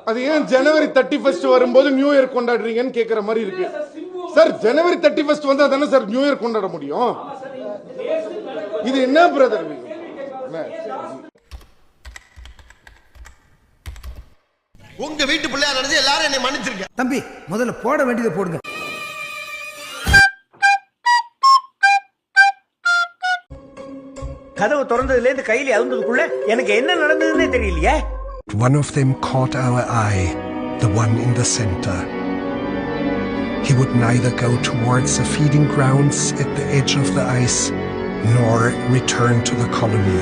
அது ஏன் ஜனவரி 31 வரும்போது நியூ இயர் கொண்டாடுறீங்கன்னு கேக்குற மாதிரி இருக்கு சார். ஜனவரி 31 வந்தா தானே சார் நியூ இயர் கொண்டாட முடியும். இது என்ன பிரதர்? உங்க வீட்டு பிள்ளையா நடந்து எல்லாரும் என்னை மன்னிச்சிருக்க. தம்பி முதல்ல போட வேண்டியதை போடுங்க. கதவு திறந்ததுல இருந்து கையில அவுந்ததுக்குள்ள எனக்கு என்ன நடந்ததுன்னே தெரியலையே. One of them caught our eye, the one in the center. He would neither go towards the feeding grounds at the edge of the ice, nor return to the colony.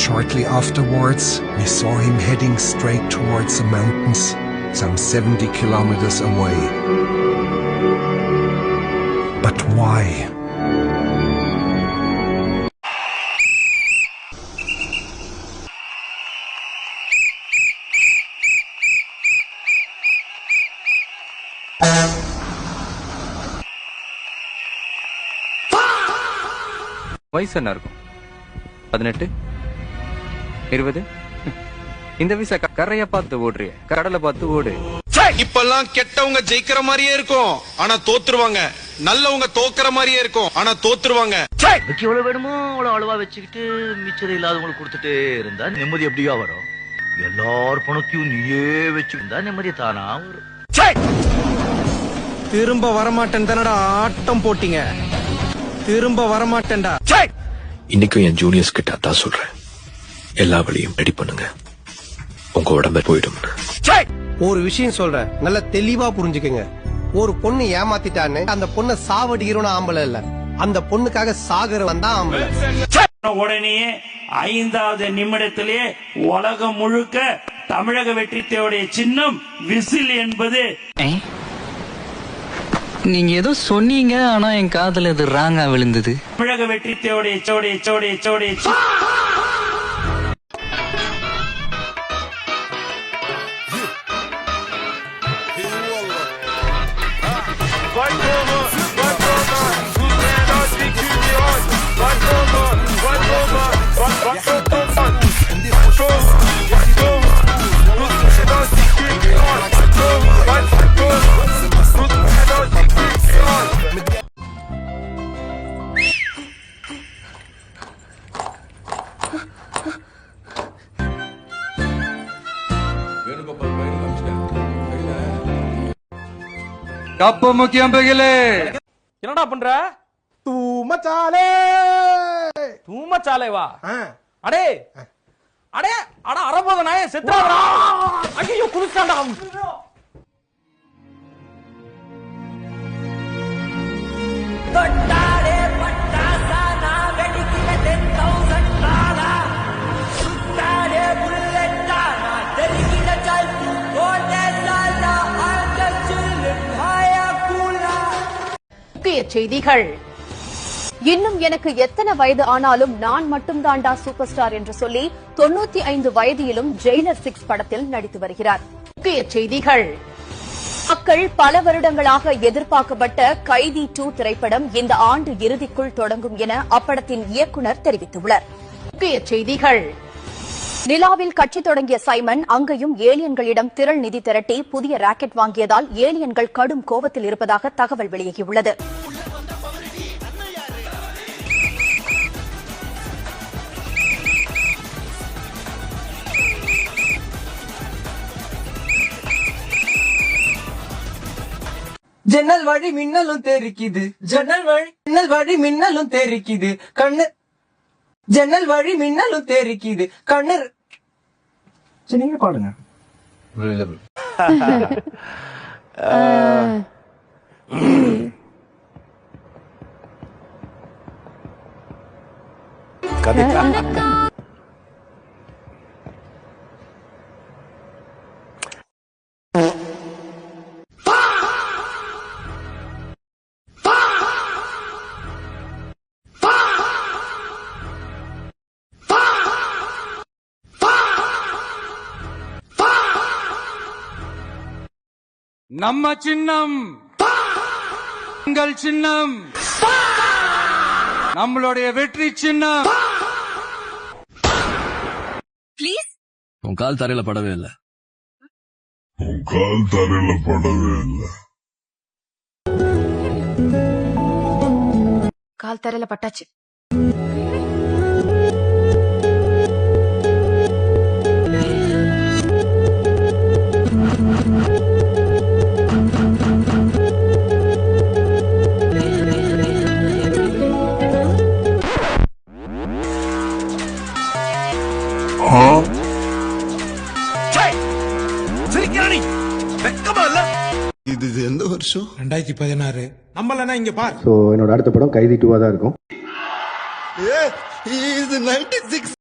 Shortly afterwards, we saw him heading straight towards the mountains, some 70 kilometers away. But why? வயசு என்ன இருக்கும்? 18, 20. இந்த வயச கரைய பார்த்து ஓடுறிய, கடலை பார்த்து ஓடு. இப்பெல்லாம் கெட்டவங்க ஜெயிக்கிற மாதிரியே இருக்கும், ஆனா தோத்துருவாங்க. நல்லவங்க தோக்குற மாதிரியே இருக்கும், ஆனா தோத்துருவாங்க. எவ்வளவு வேணுமோ அவ்வளவு அளவா வச்சுக்கிட்டு மிச்சம் இல்லாதவங்களுக்கு கொடுத்துட்டே இருந்தா நிம்மதி எப்படியா வரும்? எல்லார் பணத்தையும் நீயே வச்சுருந்தா நிம்மதி தானா வரும். திரும்ப வரமாட்டேன் தானடா ஆட்டம் போட்டீங்க. திரும்ப வரமாட்டேன்டா. இன்னைக்கும் என் ஜூனியர்ஸ் கிட்ட அதான் சொல்றேன், எல்லா வழியும் ரெடி பண்ணுங்க, உங்க உடம்பு போயிடும். ஒரு விஷயம் சொல்றேன், நல்லா தெளிவா புரிஞ்சுக்கங்க. ஒரு பொண்ணு ஏமாத்திட்டான்னு அந்த பொண்ணை சாவடிக்கிறோன்னு ஆம்பளை இல்ல, அந்த பொண்ணுக்காக சாகுறவன் தான் ஆம்பளை. உடனே 5வது நிமிடத்திலே உலகம் முழுக்க தமிழக வெற்றித்தேவுடைய சின்னம் விசில் என்பது. நீங்க ஏதோ சொன்னீங்க, ஆனா என் காதுல இது ராங்கா விழுந்தது. தமிழக வெற்றித்தேவுடைய சோடைய சோடைய சோடைய கப்பு முக்கியம் பகிலே. என்னடா பண்ற? தூமச்சாலே தூமச்சாலே வா. அடே அடே அட அரபோத நாயே செத்துறாடா. ஐயோ குளிச்சான்டா. தொட்டாலே பட்டாசா நான் வெடிக்கிற 10,000 டாலா. சுட்டாலே புல்லட்டா நான் தெரிகிற சால்பு ஓடே சாலா ஆண்ட சில்லு பாயா கூலா. முக்கிய செய்திகள். இன்னும் எனக்கு எத்தனை வயது ஆனாலும் நான் மட்டும் தாண்டா சூப்பர் ஸ்டார் என்று சொல்லி 95 வயதிலும் ஜெயிலர் 6 படத்தில் நடித்து வருகிறார். முக்கிய செய்திகள். மக்கள் பல வருடங்களாக எதிர்பார்க்கப்பட்ட கைதி 2 திரைப்படம் இந்த ஆண்டு இறுதிக்குள் தொடங்கும் என அப்படத்தின் இயக்குநர் தெரிவித்துள்ளார். முக்கிய செய்திகள். நிலாவில் கட்சி தொடங்கிய சைமன் அங்கேயும் ஏலியன்களிடம் திரள் நிதி திரட்டி புதிய ராக்கெட் வாங்கியதால் ஏலியன்கள் கடும் கோபத்தில் இருப்பதாக தகவல் வெளியாகியுள்ளது. ஜன்னல் வழி மின்னலும் தெரிக்குது, ஜன்னல் வழி மின்னலும் தெரிக்குது, கண்ணு ஜன்னல் வழி மின்னலும் தெரிக்குது, கண்ணு. நீங்க பாடுங்க. நம்ம சின்னம், உங்கள் சின்னம், நம்மளுடைய வெற்றி சின்னம். Please உன் கால் தரையில படவே இல்ல. கால் தரையில பட்டாச்சு. இது எந்த வருஷம்? 2016. நம்பலன்னா இங்க பார். சோ என்னோட அடுத்த படம் கைதி 2 தான் இருக்கும். இது 96.